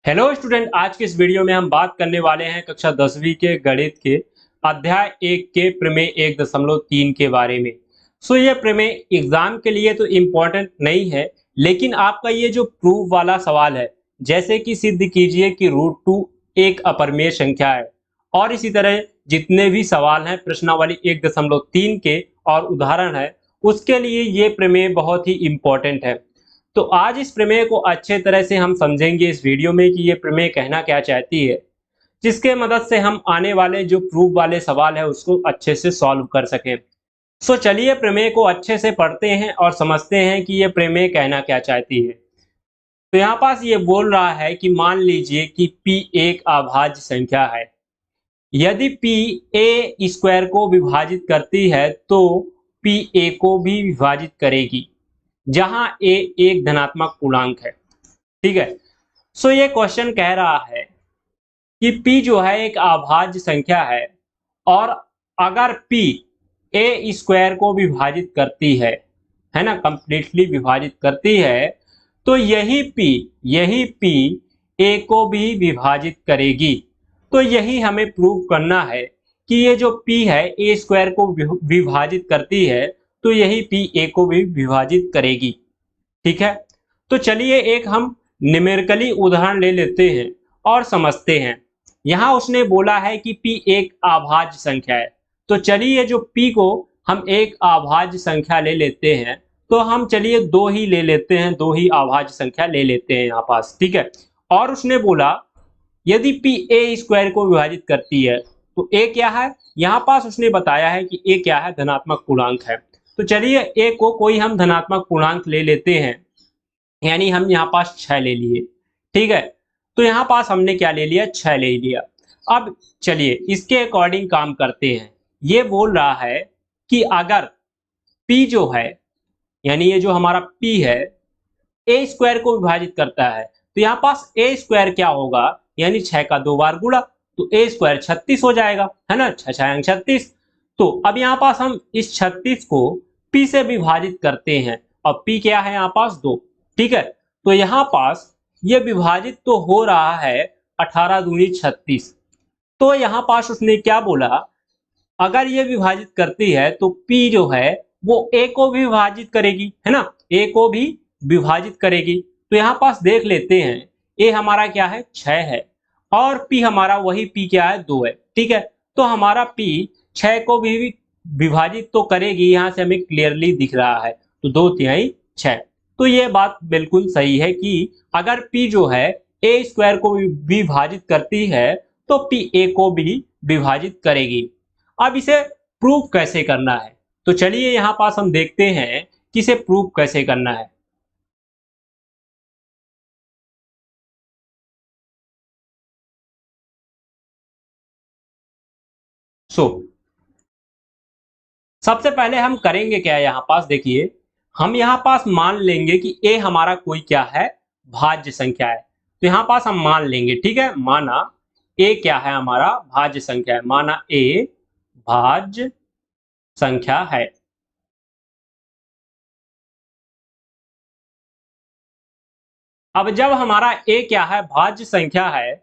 Hello student, आज के इस वीडियो में हम बात करने वाले हैं कक्षा 10वीं के गणित के अध्याय 1 के प्रमेय 1.3 के बारे में। ये प्रमेय एग्जाम के लिए तो इम्पोर्टेंट नहीं है, लेकिन आपका ये जो प्रूफ वाला सवाल है, जैसे कि सिद्ध कीजिए कि √2 एक अपरिमेय संख्या है, और इसी तरह जितने भी सवाल हैं प्रश्नावली 1.3 के और उदाहरण है, उसके लिए ये प्रमेय बहुत ही इम्पोर्टेंट है। तो आज इस प्रमेय को अच्छे तरह से हम समझेंगे इस वीडियो में कि ये प्रमेय कहना क्या चाहती है, जिसके मदद से हम आने वाले जो प्रूफ वाले सवाल है उसको अच्छे से सॉल्व कर सकें। चलिए प्रमेय को अच्छे से पढ़ते हैं और समझते हैं कि ये प्रमेय कहना क्या चाहती है। तो यहाँ पास ये बोल रहा है कि मान लीजिए कि P एक अभाज्य संख्या है। यदि P a स्क्वायर को विभाजित करती है तो P a को भी विभाजित करेगी, जहां a एक धनात्मक पूर्णांक है। ठीक है, ये क्वेश्चन कह रहा है कि P जो है एक अभाज्य संख्या है, और अगर P a स्क्वायर को विभाजित करती है ना, कंप्लीटली विभाजित करती है, तो यही P a को भी विभाजित करेगी। तो यही हमें प्रूव करना है कि ये जो P है a स्क्वायर को विभाजित करती है, तो यही P a को भी विभाजित करेगी। ठीक है, तो चलिए एक हम न्यूमेरिकली उदाहरण ले लेते हैं और समझते हैं। यहाँ उसने बोला है कि P एक अभाज्य संख्या है, तो चलिए जो P को हम एक अभाज्य संख्या ले लेते हैं, तो हम चलिए दो ही ले लेते हैं, दो ही अभाज्य संख्या ले लेते हैं यहाँ पास। ठीक है, और उसने बोला यदि P a स्क्वायर को विभाजित करती है तो a क्या है, यहाँ पास उसने बताया है कि a क्या है, धनात्मक पूर्णांक है। तो चलिए a को कोई हम धनात्मक पूर्णांक ले लेते हैं, यानी हम यहाँ पास 6 ले लिए। ठीक है, तो यहाँ पास हमने क्या ले लिया, 6 ले लिया। अब चलिए इसके अकॉर्डिंग काम करते हैं। ये बोल रहा है कि अगर P जो है, यानी ये जो हमारा P है, a स्क्वायर को विभाजित करता है, तो यहाँ पास a स्क्वायर क्या होगा, यानी 6 का 2 बार गुणा, तो a स्क्वायर 36 हो जाएगा, है ना, 6 6 36। तो अब यहाँ पास हम इस 36 को P से विभाजित करते हैं, और P क्या है यहाँ पास 2। ठीक है, तो यहाँ पास ये विभाजित तो हो रहा है 18 दूनी 36। तो यहाँ पास उसने क्या बोला, अगर ये विभाजित करती है तो P जो है वो A को भी विभाजित करेगी, है ना, A को भी विभाजित करेगी। तो यहाँ पास देख लेते हैं, A हमारा क्या है, 6 है, और P हमारा वही P क्या है, 2 है। ठीक है, तो हमारा P 6 को भी विभाजित तो करेगी, यहाँ से हमें क्लियरली दिख रहा है, तो 2 तिहाई 6। तो ये बात बिल्कुल सही है कि अगर P जो है a स्क्वायर को विभाजित करती है तो P a को भी विभाजित करेगी। अब इसे प्रूफ कैसे करना है, तो चलिए यहाँ पास हम देखते हैं कि इसे प्रूफ कैसे करना है। सो सबसे पहले हम करेंगे क्या, यहाँ पास देखिए, हम यहाँ पास मान लेंगे कि a हमारा कोई क्या है, भाज्य संख्या है। तो यहाँ पास हम मान लेंगे, ठीक है, माना a क्या है, हमारा भाज्य संख्या है, माना a भाज्य संख्या है। अब जब हमारा a क्या है, भाज्य संख्या है,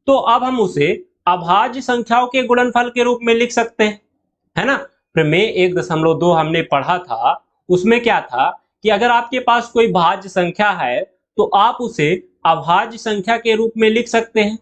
तो अब हम उसे अभाज्य संख्याओं के गुणनफल के रूप में लिख सकते हैं, है ना। प्रमेय 1.2 हमने पढ़ा था, उसमें क्या था कि अगर आपके पास कोई भाज्य संख्या है तो आप उसे अभाज्य संख्या के रूप में लिख सकते हैं।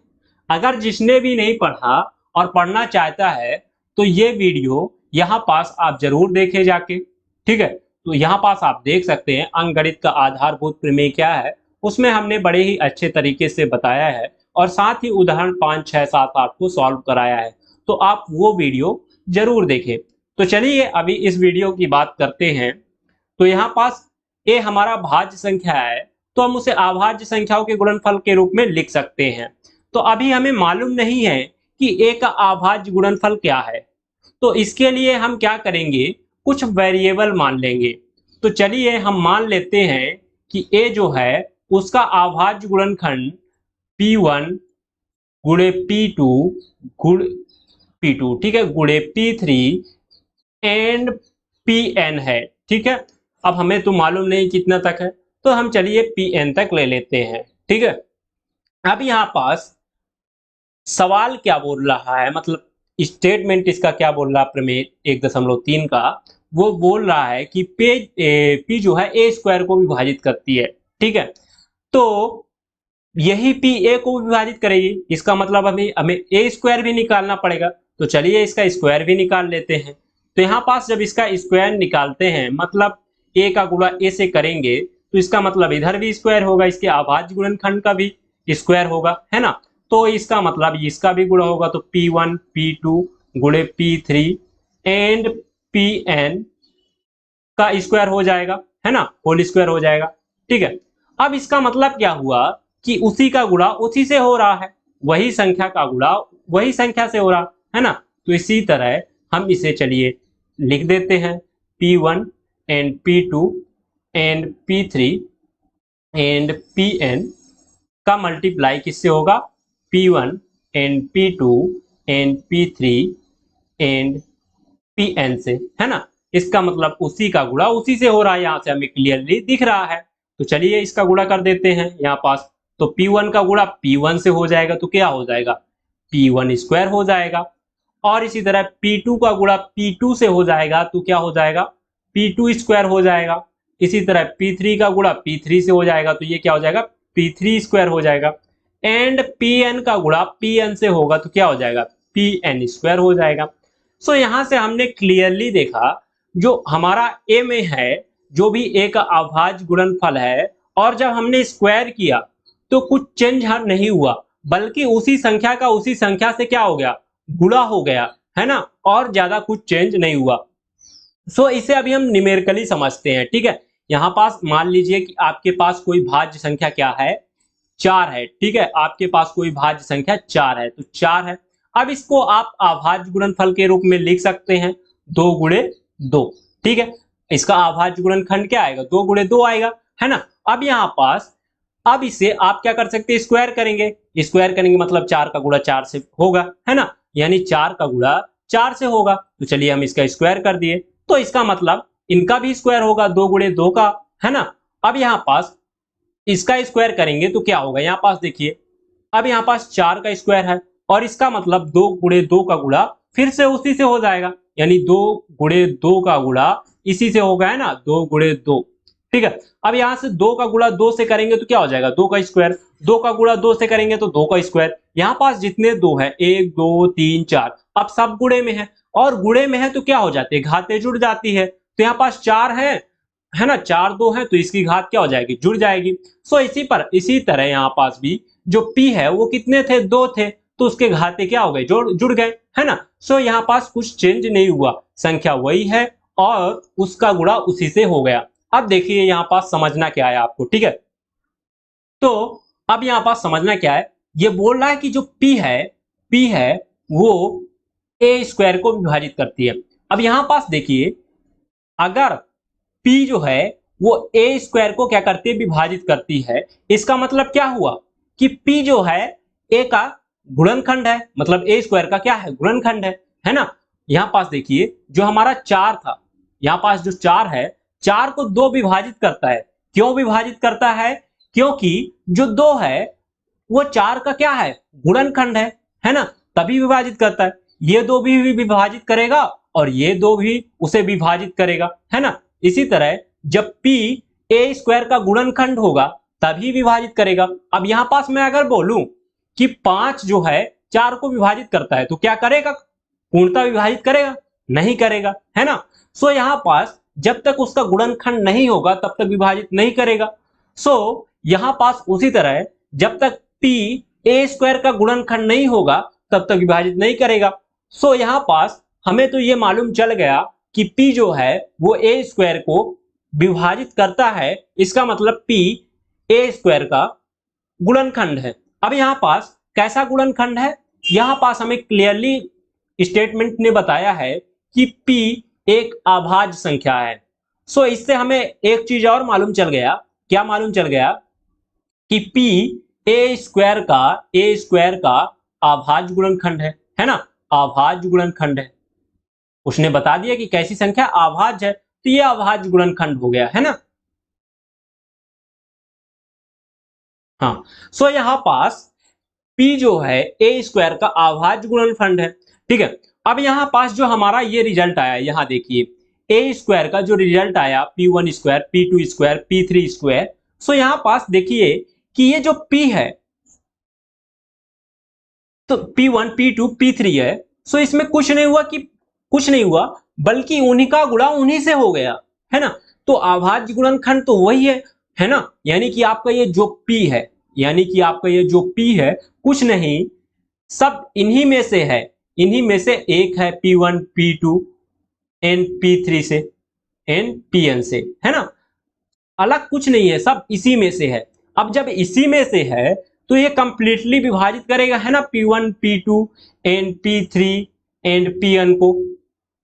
अगर जिसने भी नहीं पढ़ा और पढ़ना चाहता है तो ये वीडियो यहाँ पास आप जरूर देखें जाके। ठीक है, तो यहाँ पास आप देख सकते हैं अंकगणित का आधारभूत प्रमेय क्या है, उसमें हमने बड़े ही अच्छे तरीके से बताया है, और साथ ही उदाहरण 5 6 7 8 को सॉल्व कराया है। तो आप वो वीडियो जरूर देखें। तो चलिए अभी इस वीडियो की बात करते हैं। तो यहाँ पास a हमारा भाज्य संख्या है, तो हम उसे अभाज्य संख्याओं के गुणनफल के रूप में लिख सकते हैं। तो अभी हमें मालूम नहीं है कि a का अभाज्य गुणनफल क्या है, तो इसके लिए हम क्या करेंगे, कुछ वेरिएबल मान लेंगे। तो चलिए हम मान लेते हैं कि a जो है उसका अभाज्य गुणनखंड P1 गुणे P2 गुण P2, ठीक है, गुणे P3 एंड Pn है। ठीक है, अब हमें तो मालूम नहीं कितना तक है, तो हम चलिए Pn तक ले लेते हैं। ठीक है, अब यहाँ पास सवाल क्या बोल रहा है, मतलब स्टेटमेंट इसका क्या बोल रहा है, प्रमेय 1.3 का वो बोल रहा है कि पी जो है ए स्क्वायर को विभाजित करती है। ठीक है, तो यही पी ए को विभाजित करेगी, इसका मतलब हमें हमें ए स्क्वायर भी निकालना पड़ेगा। तो चलिए इसका स्क्वायर भी निकाल लेते हैं। तो यहाँ पास जब इसका स्क्वायर निकालते हैं, मतलब ए का गुणा ए से करेंगे, तो इसका मतलब इधर भी स्क्वायर होगा, इसके अभाज्य गुणनखंड का भी स्क्वायर होगा, है ना। तो इसका मतलब इसका भी गुणा होगा, तो P1 P2 गुणे P3 एंड Pn का स्क्वायर हो जाएगा, है ना, होल स्क्वायर हो जाएगा। ठीक है, अब इसका मतलब क्या हुआ कि उसी का गुणा उसी से हो रहा है, वही संख्या का गुणा वही संख्या से हो रहा है ना। तो इसी तरह हम इसे चलिए लिख देते हैं, P1 and P2 and P3 and Pn का मल्टीप्लाई किससे होगा, P1 and P2 and P3 and Pn से, है ना। इसका मतलब उसी का गुणा उसी से हो रहा है, यहाँ से हमें क्लियरली दिख रहा है। तो चलिए इसका गुणा कर देते हैं यहाँ पास। तो P1 का गुणा P1 से हो जाएगा, तो क्या हो जाएगा, P1 स्क्वायर हो जाएगा। और इसी तरह P2 का गुणा P2 से हो जाएगा, तो क्या हो जाएगा, P2 स्क्वायर हो जाएगा। इसी तरह P3 का गुणा P3 से हो जाएगा, तो ये क्या हो जाएगा, P3 स्क्वायर हो जाएगा। एंड Pn का गुणा Pn से होगा, तो क्या हो जाएगा, Pn स्क्वायर हो जाएगा। सो यहाँ से हमने क्लियरली देखा, जो हमारा ए में है, जो भी ए का अभाज्य गुणनफल है, और जब हमने स्क्वायर किया तो कुछ चेंज नहीं हुआ, बल्कि उसी संख्या का उसी संख्या से क्या हो गया, गुणा हो गया, है ना, और ज्यादा कुछ चेंज नहीं हुआ। सो इसे अभी हम न्यूमेरिकली समझते हैं। ठीक है, यहाँ पास मान लीजिए कि आपके पास कोई भाज्य संख्या क्या है, 4 है। ठीक है, आपके पास कोई भाज्य संख्या 4 है, तो 4 है। अब इसको आप अभाज्य गुणनफल के रूप में लिख सकते हैं, 2 गुणे 2। ठीक है, इसका अभाज्य गुणनखंड क्या आएगा, 2 गुणे 2 आएगा, है ना। अब यहाँ पास अब इसे आप क्या कर सकते हैं, स्क्वायर करेंगे। स्क्वायर करेंगे मतलब 4 का गुणा 4 से होगा, है ना, यानी 4 का गुणा 4 से होगा। तो चलिए हम इसका स्क्वायर कर दिए, तो इसका मतलब इनका भी स्क्वायर होगा, 2 गुणे 2 का, है ना। अब यहाँ पास इसका स्क्वायर करेंगे तो क्या होगा, यहाँ पास देखिए, अब यहाँ पास 4 का स्क्वायर है, और इसका मतलब 2 गुणे 2 का गुणा फिर से उसी से हो जाएगा, यानी 2 गुणे 2 का गुणा इसी से होगा, है ना, 2 गुणे 2। ठीक है, अब यहाँ से 2 का गुणा 2 से करेंगे तो क्या हो जाएगा, 2 का स्क्वायर। 2 का गुणा 2 से करेंगे तो 2 का स्क्वायर। यहाँ पास जितने 2 है, 1 2 3 4, अब सब गुणे में है, और गुणे में है तो क्या हो जाते हैं, घातें जुड़ जाती है। तो यहाँ पास 4 है ना, 4 2 है, तो इसकी घात क्या हो जाएगी, जुड़ जाएगी। सो इसी तरह यहाँ पास भी जो P है वो कितने थे, 2 थे, तो उसके घाते क्या हो गए, जुड़ गए, है ना। सो यहाँ पास कुछ चेंज नहीं हुआ, संख्या वही है, और उसका गुणा उसी से हो गया। अब देखिए यहाँ पास समझना क्या है आपको, ठीक है। तो अब यहाँ पास समझना क्या है, ये बोल रहा है कि जो P है वो ए स्क्वायर को विभाजित करती है। अब यहाँ पास देखिए, अगर P जो है वो ए स्क्वायर को क्या करती है, विभाजित करती है, इसका मतलब क्या हुआ कि P जो है ए का गुणनखंड है, मतलब ए स्क्वायर का क्या है, गुणनखंड है ना। यहाँ पास देखिए, जो हमारा 4 था, यहाँ पास जो 4 है, 4 को 2 विभाजित करता है। क्यों विभाजित करता है, क्योंकि जो 2 है वो 4 का क्या है, गुणनखंड है ना, तभी विभाजित करता है। ये दो भी विभाजित करेगा, और ये दो भी उसे विभाजित करेगा, है ना। इसी तरह जब P ए स्क्वायर का गुणनखंड होगा तभी विभाजित करेगा। अब यहाँ पास मैं अगर बोलूं कि 5 जो है 4 को विभाजित करता है, तो क्या करेगा, पूर्णतः विभाजित करेगा, नहीं करेगा, है ना। सो यहाँ पास जब तक उसका गुणनखंड नहीं होगा तब तक विभाजित नहीं करेगा। सो यहाँ पास उसी तरह जब तक P ए स्क्वायर का गुणनखंड नहीं होगा तब तक विभाजित नहीं करेगा। सो यहाँ पास हमें तो ये मालूम चल गया कि P जो है वो ए स्क्वायर को विभाजित करता है, इसका मतलब P ए स्क्वायर का गुणनखंड है। अब यहाँ पास कैसा गुणनखंड है, यहाँ पास हमें क्लियरली स्टेटमेंट ने बताया है कि P एक अभाज्य संख्या है। सो इससे हमें एक चीज और मालूम चल गया, क्या मालूम चल गया कि P ए स्क्वायर का अभाज्य गुणनखंड है ना, अभाज्य गुणनखंड है। उसने बता दिया कि कैसी संख्या अभाज्य है, तो ये अभाज्य गुणनखंड हो गया, है ना। हाँ, सो यहाँ पास P जो है ए स्क्वायर का अभाज्य गुणनफल है। ठीक है, अब यहाँ पास जो हमारा ये रिजल्ट आया, यहाँ देखिए ए स्क्वायर का जो रिजल्ट आया P1 square, P2 square, P3 square. सो यहाँ पास देखिए कि ये जो P है तो P1 P2 P3 है। सो इसमें कुछ नहीं हुआ कि कुछ नहीं हुआ, बल्कि उन्हीं का गुणा उन्हीं से हो गया, है ना। तो अभाज्य गुणनखंड तो वही है ना। यानी कि आपका ये जो P है, यानी कि आपका ये जो P है कुछ नहीं, सब इन्हीं में से है। इन्हीं में से एक है P1 P2 एन P3 से एन Pn से, है ना। अलग कुछ नहीं है, सब इसी में से है। अब जब इसी में से है तो ये कंप्लीटली विभाजित करेगा, है ना, P1 P2 and P3 and Pn को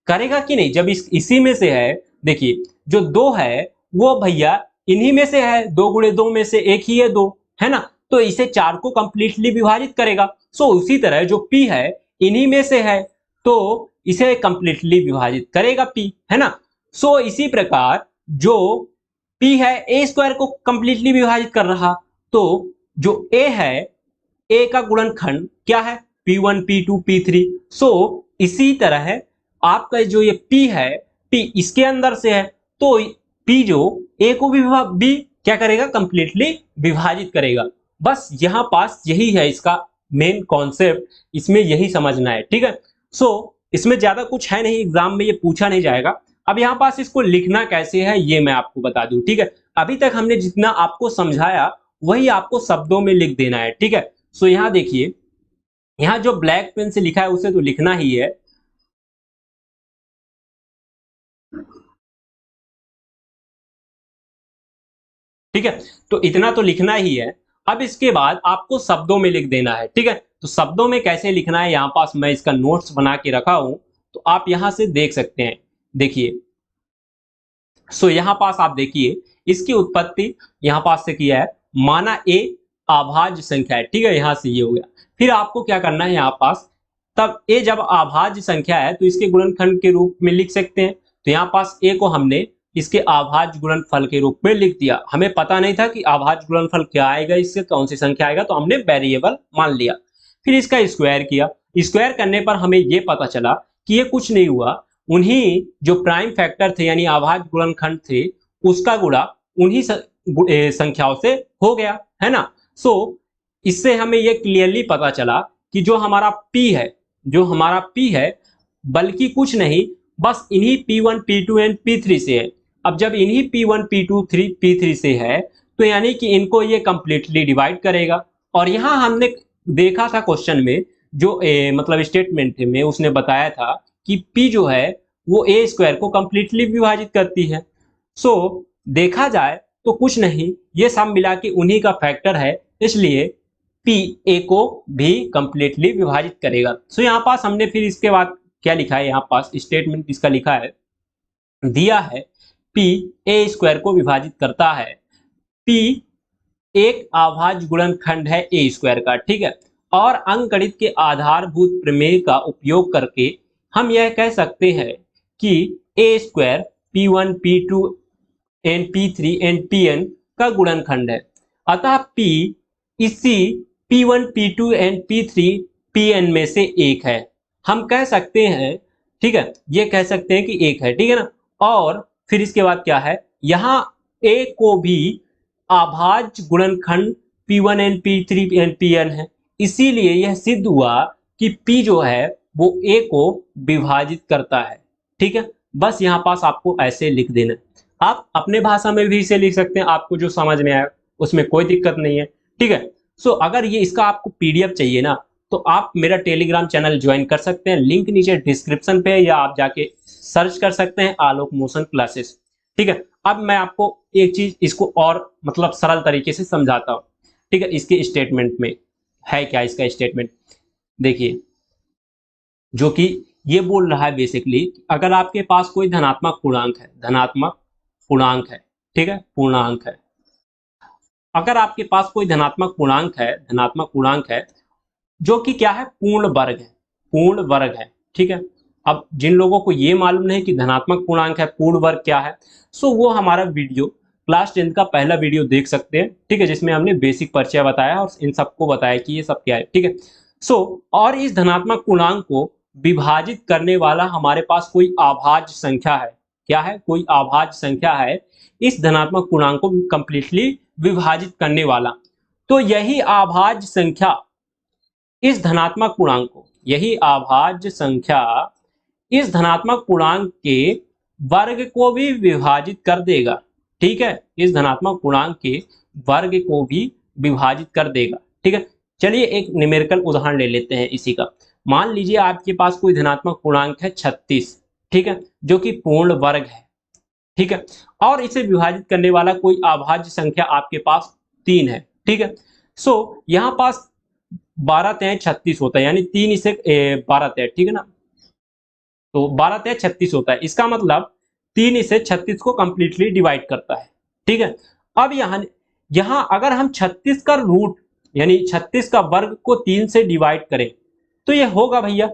करेगा कि नहीं। जब इसी में से है, देखिए जो दो है वो भैया इन्हीं में से है, 2 गुणे 2 में से एक ही है 2, है ना। तो इसे 4 को कंप्लीटली विभाजित करेगा। सो उसी तरह जो P है इन्हीं में से है तो इसे कंप्लीटली विभाजित करेगा P, है ना। सो इसी प्रकार जो P है ए स्क्वायर को कंप्लीटली विभाजित कर रहा, तो जो A है, A का गुणनखंड क्या है P1 P2 P3। सो इसी तरह आपका जो ये P है, P इसके अंदर से है तो P जो A को भी क्या करेगा, कंप्लीटली विभाजित करेगा। बस यहाँ पास यही है इसका मेन कॉन्सेप्ट, इसमें यही समझना है। ठीक है, सो इसमें ज्यादा कुछ है नहीं, एग्जाम में ये पूछा नहीं जाएगा। अब यहाँ पास इसको लिखना कैसे है ये मैं आपको बता दूं। ठीक है, अभी तक हमने जितना आपको समझाया वही आपको शब्दों में लिख देना है। ठीक है, सो यहाँ देखिए, यहाँ जो ब्लैक पेन से लिखा है उसे तो लिखना ही है। ठीक है, तो इतना तो लिखना ही है। अब इसके बाद आपको शब्दों में लिख देना है। ठीक है, तो शब्दों में कैसे लिखना है, यहाँ पास मैं इसका नोट्स बना के रखा हूं, तो आप यहां से देख सकते हैं। देखिए, सो यहाँ पास आप देखिए इसकी उत्पत्ति यहाँ पास से किया है, माना ए अभाज्य संख्या है। ठीक है, यहाँ से ये हो गया। फिर आपको क्या करना है, यहाँ पास तब ए जब अभाज्य संख्या है तो इसके गुणनखंड के रूप में लिख सकते हैं। तो यहाँ पास ए को हमने इसके अभाज्य गुणनफल के रूप में लिख दिया। हमें पता नहीं था कि अभाज्य गुणनफल क्या आएगा, इससे कौन सी संख्या आएगा, तो हमने वेरिएबल मान लिया। फिर इसका स्क्वायर किया। स्क्वायर करने पर हमें ये पता चला कि ये कुछ नहीं हुआ, उन्हीं जो प्राइम फैक्टर थे यानी अभाज्य गुणनखंड थे उसका गुणा उन्हीं संख्याओं से हो गया, है ना। सो इससे हमें ये क्लियरली पता चला कि जो हमारा P है, जो हमारा P है बल्कि कुछ नहीं, बस इन्हीं P1 P2 एंड P3 से है। अब जब इन्हीं P1 P2 P3 से है तो यानी कि इनको ये कंप्लीटली डिवाइड करेगा। और यहाँ हमने देखा था क्वेश्चन में जो मतलब स्टेटमेंट में उसने बताया था कि P जो है वो ए स्क्वायर को कंप्लीटली विभाजित करती है। सो देखा जाए तो कुछ नहीं, ये सब मिला के उन्हीं का फैक्टर है, इसलिए P ए को भी कंप्लीटली विभाजित करेगा। सो यहाँ पास हमने फिर इसके बाद क्या लिखा है, यहाँ पास स्टेटमेंट इसका लिखा है, दिया है P ए स्क्वायर को विभाजित करता है। P एक अभाज्य गुणनखंड है ए स्क्वायर का। ठीक है, और अंकगणित के आधारभूत प्रमेय का उपयोग करके हम यह कह सकते हैं कि A square P1 P2 and P3 and Pn का गुणनखंड है। अतः P इसी P1 P2 and P3 Pn में से एक है, हम कह सकते हैं। ठीक है, ये कह सकते हैं कि एक है, ठीक है ना। और फिर इसके बाद क्या है, यहाँ a को भी अभाज्य गुणनखंड P1 and P3 and Pn है, इसीलिए यह सिद्ध हुआ कि P जो है वो A को विभाजित करता है। ठीक है, बस यहाँ पास आपको ऐसे लिख देना है। आप अपने भाषा में भी इसे लिख सकते हैं, आपको जो समझ में आए उसमें कोई दिक्कत नहीं है। ठीक है, सो अगर ये इसका आपको PDF चाहिए ना तो आप मेरा टेलीग्राम चैनल ज्वाइन कर सकते हैं, लिंक नीचे डिस्क्रिप्शन पे, या आप जाके सर्च कर सकते हैं आलोक मोशन क्लासेस। ठीक है, अब मैं आपको एक चीज इसको और मतलब सरल तरीके से समझाता हूँ। ठीक है, इसके स्टेटमेंट में है क्या, इसका स्टेटमेंट देखिए, जो कि ये बोल रहा है बेसिकली, अगर आपके पास कोई धनात्मक पूर्णांक है, धनात्मक पूर्णांक है, ठीक है, पूर्णांक है, अगर आपके पास कोई धनात्मक पूर्णांक है, धनात्मक पूर्णांक है जो कि क्या है, पूर्ण वर्ग है, पूर्ण वर्ग है। ठीक है, अब जिन लोगों को ये मालूम नहीं कि धनात्मक पूर्णांक है, पूर्ण वर्ग क्या है, सो वो हमारा वीडियो क्लास 10 का पहला वीडियो देख सकते हैं, ठीक है, जिसमें हमने बेसिक परिचय बताया और इन सबको बताया कि ये सब क्या है, ठीक है। और इस धनात्मक पूर्णांक को विभाजित करने वाला हमारे पास कोई अभाज्य संख्या है। क्या है? कोई अभाज्य संख्या है इस धनात्मक पूर्णांक को कंप्लीटली विभाजित करने वाला। तो यही अभाज्य संख्या इस धनात्मक पूर्णांक को, यही अभाज्य संख्या इस धनात्मक पूर्णांक के वर्ग को भी विभाजित कर देगा, ठीक है, इस धनात्मक पूर्णांक के वर्ग को भी विभाजित कर देगा, ठीक है। चलिए एक न्यूमेरिकल उदाहरण ले लेते हैं इसी का। मान लीजिए आपके पास कोई धनात्मक पूर्णांक है 36, ठीक है, जो कि पूर्ण वर्ग है, ठीक है, और इसे विभाजित करने वाला कोई अभाज्य संख्या आपके पास 3 है, ठीक है। यहाँ पास 12 तिहाई 36 होता है, यानी 3 इसे 12 तिहाई, ठीक है ना, तो 12 तिहाई 36 होता है। इसका मतलब 3 इसे 36 को कंप्लीटली डिवाइड करता है, ठीक है। अब यहाँ अगर हम 36 का रूट यानी 36 का वर्ग को 3 से डिवाइड करें तो ये होगा भैया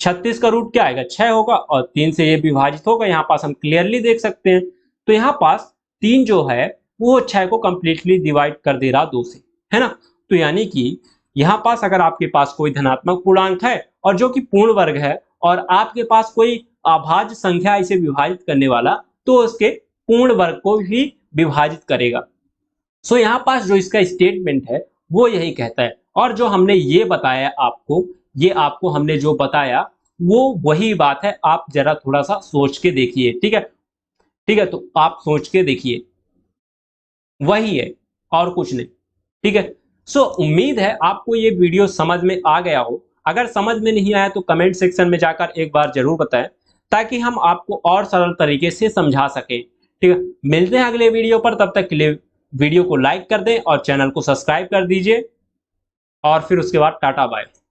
36 का रूट क्या आएगा, 6 होगा, और 3 से ये विभाजित होगा। यहाँ पास हम क्लियरली देख सकते हैं। तो यहाँ पास 3 जो है वो 6 को कंप्लीटली डिवाइड कर दे रहा 2 से, है ना। तो यानी कि यहाँ पास अगर आपके पास कोई धनात्मक पूर्णांक है और जो कि पूर्ण वर्ग है और आपके पास कोई अभाज्य संख्या इसे विभाजित करने वाला, तो उसके पूर्ण वर्ग को भी विभाजित करेगा। यहाँ पास जो इसका स्टेटमेंट है वो यही कहता है। और जो हमने ये बताया आपको, ये आपको हमने जो बताया वो वही बात है। आप जरा थोड़ा सा सोच के देखिए, ठीक है, ठीक है, तो आप सोच के देखिए, वही है और कुछ नहीं, ठीक है। उम्मीद है आपको ये वीडियो समझ में आ गया हो। अगर समझ में नहीं आया तो कमेंट सेक्शन में जाकर एक बार जरूर बताएं, ताकि हम आपको और सरल तरीके से समझा सकें, ठीक है। मिलते हैं अगले वीडियो पर, तब तक के लिए वीडियो को लाइक कर दें और चैनल को सब्सक्राइब कर दीजिए, और फिर उसके बाद टाटा बाय।